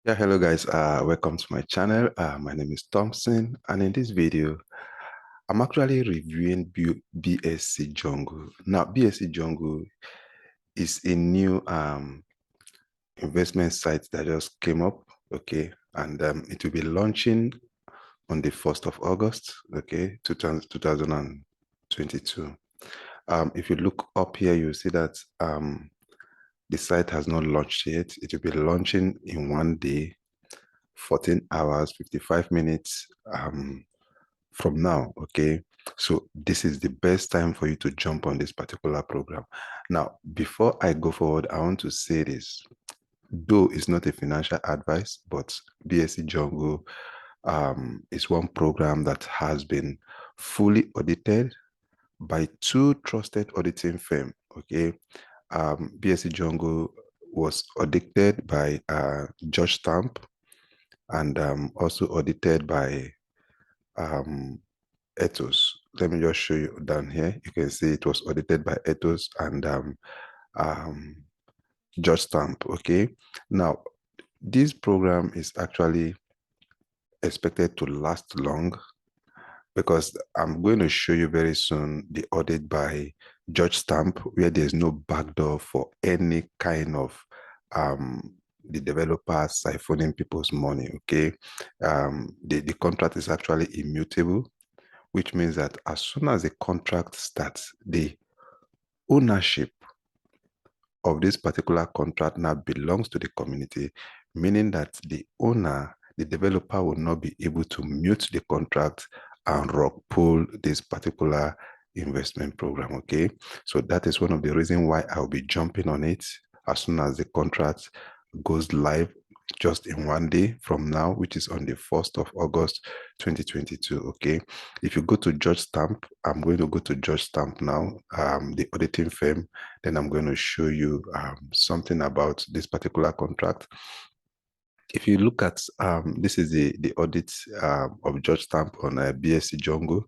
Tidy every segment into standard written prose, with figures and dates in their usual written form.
Yeah, hello guys. Welcome to my channel. My name is Thompson, and in this video, I'm actually reviewing BSC Jungle. Now, BSC Jungle is a new investment site that just came up, okay, and it will be launching on the 1st of August, okay, 2022. If you look up here, you see that the site has not launched yet. It will be launching in 1 day, 14 hours, 55 minutes from now. Okay. So this is the best time for you to jump on this particular program. Now, before I go forward, I want to say this. Though it's not a financial advice, but BSC Jungle is one program that has been fully audited by two trusted auditing firms. Okay. BSC Jungle was audited by Judge Stamp and also audited by Ethos. Let me just show you down here. You can see it was audited by Ethos and Judge Stamp. Okay. Now, this program is actually expected to last long because I'm going to show you very soon the audit by Judge Stamp where there's no backdoor for any kind of the developers siphoning people's money. Okay. The contract is actually immutable, which means that as soon as the contract starts, the ownership of this particular contract now belongs to the community, meaning that the owner, the developer, will not be able to mute the contract and rug pull this particular investment program. Okay, so that is one of the reasons why I'll be jumping on it as soon as the contract goes live, just in 1 day from now, which is on the 1st of August 2022. Okay, if you go to Judge Stamp, I'm going to go to Judge Stamp now, the auditing firm. Then I'm going to show you something about this particular contract. If you look at this is the audit of Judge Stamp on BSC Jungle.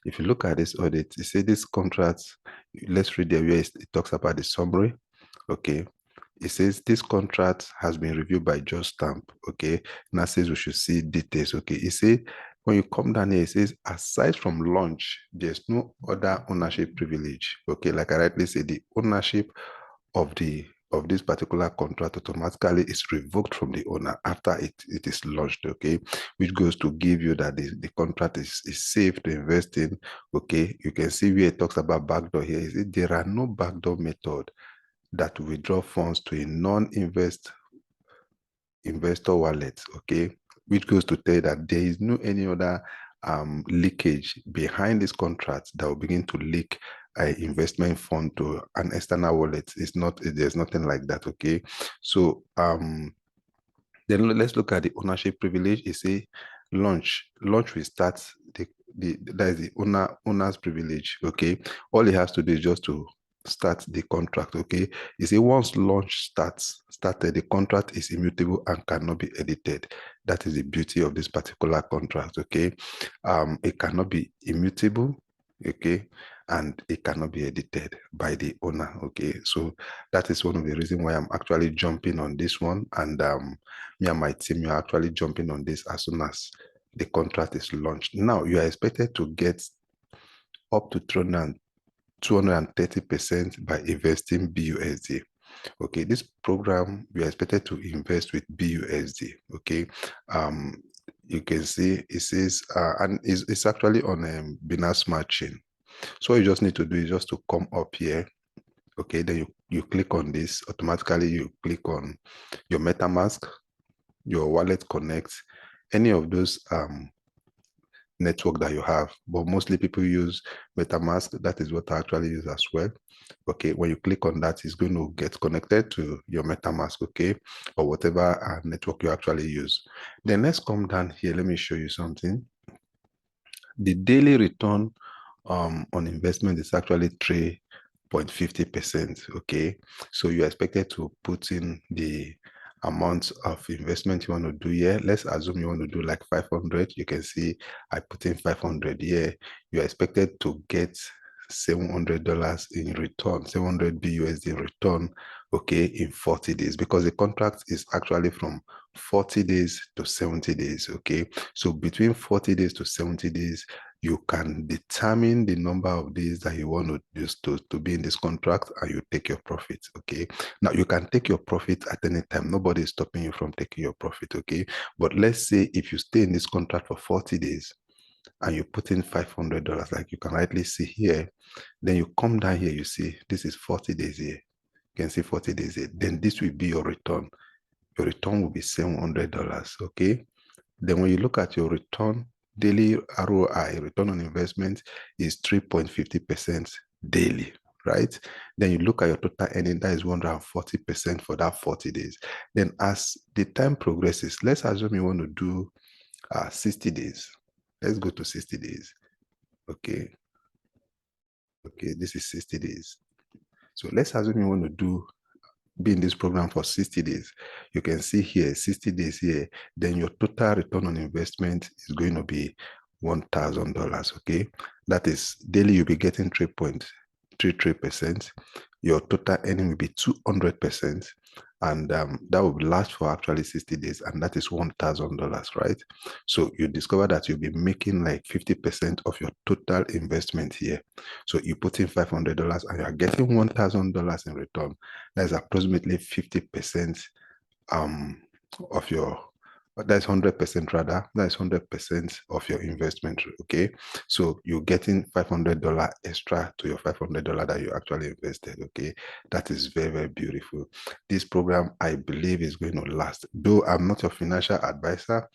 If you look at this audit, you see this contract. Let's read the where it talks about the summary. Okay, it says this contract has been reviewed by Judge Stamp. Okay, now says we should see details. Okay, it says when you come down here, it says aside from launch, there's no other ownership privilege. Okay, like I rightly say, the ownership of this particular contract automatically is revoked from the owner after it is launched. Okay, which goes to give you that the contract is safe to invest in. Okay, you can see where it talks about backdoor here. Is it there are no backdoor method that withdraw funds to a non-investor wallet, okay, which goes to tell you that there is no any other leakage behind this contract that will begin to leak an investment fund to an external wallet. It's not, there's nothing like that. Okay, so then let's look at the ownership privilege. It say launch will start that is the owner's privilege. Okay, all he has to do is just to start the contract. Okay, you see once launch started, the contract is immutable and cannot be edited. That is the beauty of this particular contract. Okay, it cannot be immutable. Okay, and it cannot be edited by the owner. Okay, so that is one of the reasons why I'm actually jumping on this one, and me and my team are actually jumping on this as soon as the contract is launched. Now you are expected to get up to 230% by investing BUSD. Okay, this program we are expected to invest with BUSD. Okay, you can see it says and it's actually on Binance Smart Chain. So all you just need to do is just to come up here. Okay, then you click on this. Automatically you click on your MetaMask, your wallet connects, any of those network that you have, but mostly people use MetaMask. That is what I actually use as well. Okay, when you click on that, it's going to get connected to your MetaMask, okay, or whatever network you actually use. Then let's come down here. Let me show you something. The daily return on investment is actually 3.50%. Okay, so you're expected to put in the amount of investment you want to do here. Let's assume you want to do like 500. You can see I put in 500 here. You're expected to get $700 in return, 700 BUSD in return okay, in 40 days, because the contract is actually from 40 days to 70 days, okay? So between 40 days to 70 days, you can determine the number of days that you want to use to be in this contract, and you take your profit, okay? Now, you can take your profit at any time. Nobody is stopping you from taking your profit, okay? But let's say if you stay in this contract for 40 days and you put in $500, like you can rightly see here, then you come down here, you see, this is 40 days here. You can see 40 days here. Then this will be your return. Your return will be $700, okay? Then when you look at your return, daily ROI, return on investment, is 3.50% daily, right? Then you look at your total earning, that is 140% for that 40 days. Then as the time progresses, let's assume you want to do 60 days. Let's go to 60 days, okay? Okay, this is 60 days. So let's assume you want to be in this program for 60 days. You can see here, 60 days here, then your total return on investment is going to be $1,000, okay? That is daily, you'll be getting 3.33%. Your total earning will be 200%. And that will last for actually 60 days, and that is $1,000, right? So you discover that you'll be making like 50% of your total investment here. So you put in $500 and you're getting $1,000 in return. That's approximately 50% of your, that's 100% rather, that's 100% of your investment, okay? So you're getting $500 extra to your $500 that you actually invested, okay? That is very, very beautiful. This program, I believe, is going to last. Though I'm not your financial advisor,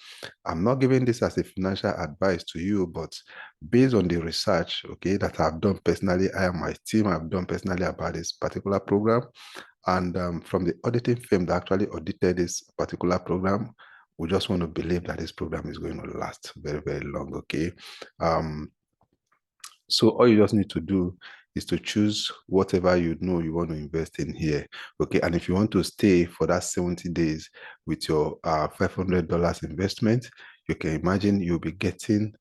I'm not giving this as a financial advice to you, but based on the research, okay, that I've done personally, I and my team have done personally about this particular program, and from the auditing firm that actually audited this particular program, we just want to believe that this program is going to last very, very long, okay? So all you just need to do is to choose whatever you know you want to invest in here, okay? And if you want to stay for that 70 days with your $500 investment, you can imagine you'll be getting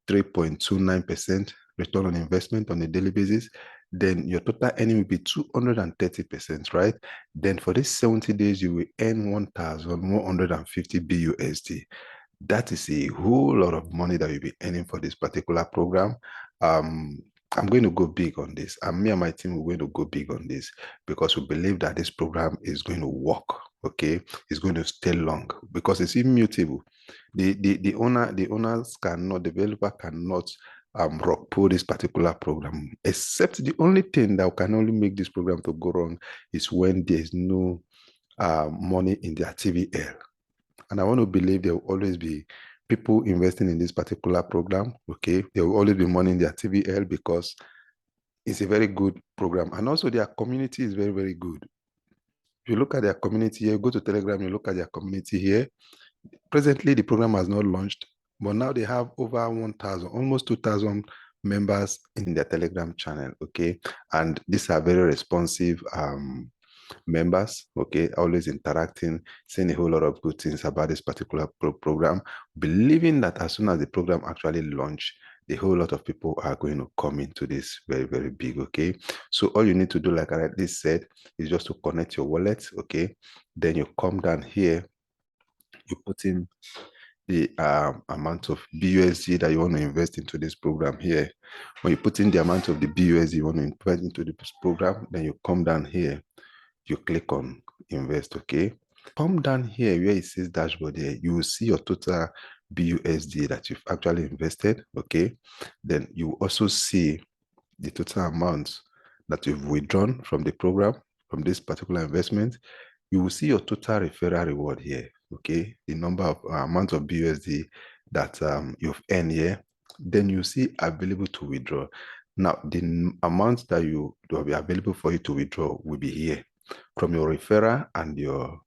3.29% return on investment on a daily basis. Then your total earning will be 230%, right? Then for this 70 days, you will earn 1,150 BUSD. That is a whole lot of money that you'll be earning for this particular program. Um, I'm going to go big on this, and me and my team are going to go big on this because we believe that this program is going to work. Okay, it's going to stay long because it's immutable. The owners cannot, the developer cannot rock pull this particular program, except the only thing that can only make this program to go wrong is when there's no money in their TVL. And I want to believe there will always be people investing in this particular program, okay? There will always be money in their TVL because it's a very good program. And also their community is very, very good. If you look at their community here, go to Telegram, you look at their community here. Presently, the program has not launched, but now they have over 1,000, almost 2,000 members in their Telegram channel, okay? And these are very responsive members, okay, always interacting, saying a whole lot of good things about this particular program, believing that as soon as the program actually launch, a whole lot of people are going to come into this very, very big, okay? So all you need to do, like I already said, is just to connect your wallet, okay? Then you come down here, you put in the amount of BUSD that you want to invest into this program here. When you put in the amount of the BUSD you want to invest into this program, then you come down here, you click on invest, okay? Come down here where it says dashboard here, you will see your total BUSD that you've actually invested, okay? Then you will also see the total amount that you've withdrawn from the program, from this particular investment. You will see your total referral reward here, okay? The number of amount of BUSD that you've earned here. Then you see available to withdraw. Now, the amount that will be available for you to withdraw will be here. From your referral and your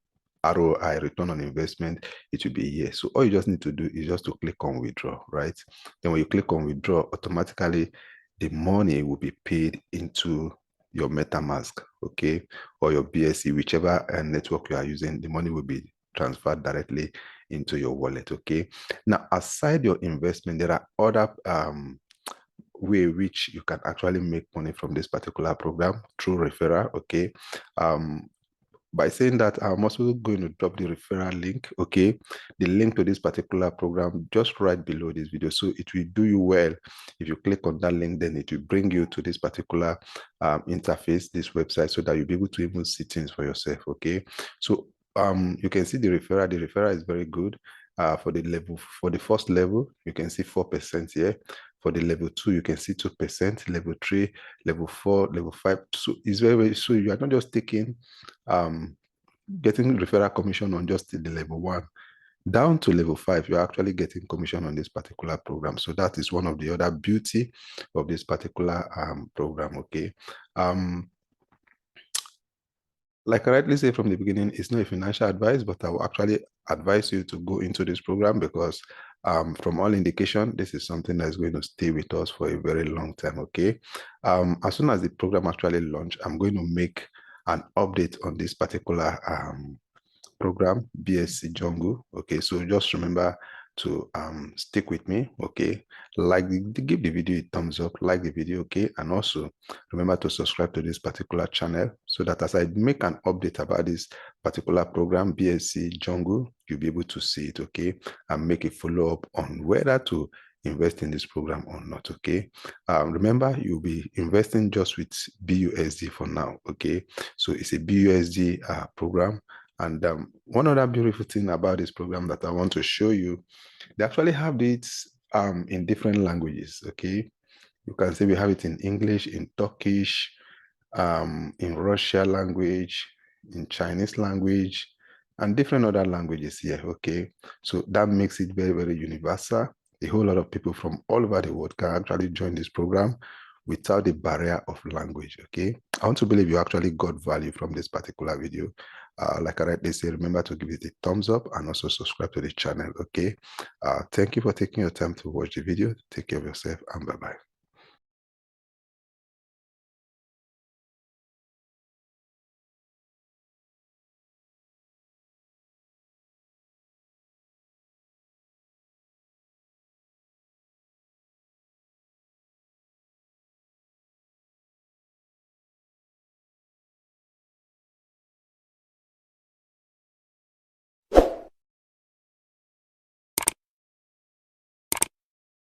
ROI, return on investment, it will be here. So all you just need to do is just to click on withdraw, right? Then when you click on withdraw, automatically the money will be paid into your MetaMask, okay, or your BSC, whichever network you are using, the money will be transferred directly into your wallet, okay? Now, aside your investment, there are other way which you can actually make money from this particular program through referral. Okay. By saying that, I'm also going to drop the referral link, okay? The link to this particular program just right below this video. So it will do you well. If you click on that link, then it will bring you to this particular interface, this website, so that you'll be able to even see things for yourself, okay? So you can see the referral. The referral is very good. For the first level, you can see 4% here. For the level 2, you can see 2%, level 3, level 4, level 5. So it's very, so you are not just taking getting referral commission on just the level 1. Down to level 5, you're actually getting commission on this particular program. So that is one of the other beauty of this particular program, okay? Like I rightly say from the beginning, it's not a financial advice, but I will actually advise you to go into this program because from all indication, this is something that's going to stay with us for a very long time, okay? As soon as the program actually launch, I'm going to make an update on this particular program, BSc Jungle. Okay, so just remember to stick with me, okay? Give the video a thumbs up, like the video, okay? And also remember to subscribe to this particular channel so that as I make an update about this particular program, BSc Jungle, you'll be able to see it, okay? And make a follow-up on whether to invest in this program or not, okay? Remember, you'll be investing just with BUSD for now, okay? So it's a BUSD program. And one other beautiful thing about this program that I want to show you, they actually have it in different languages, okay? You can see we have it in English, in Turkish, in Russia language, in Chinese language, and different other languages here, okay? So that makes it very, very universal. A whole lot of people from all over the world can actually join this program without the barrier of language, okay? I want to believe you actually got value from this particular video. Like I rightly say, remember to give it a thumbs up and also subscribe to the channel, okay? Thank you for taking your time to watch the video. Take care of yourself and bye-bye.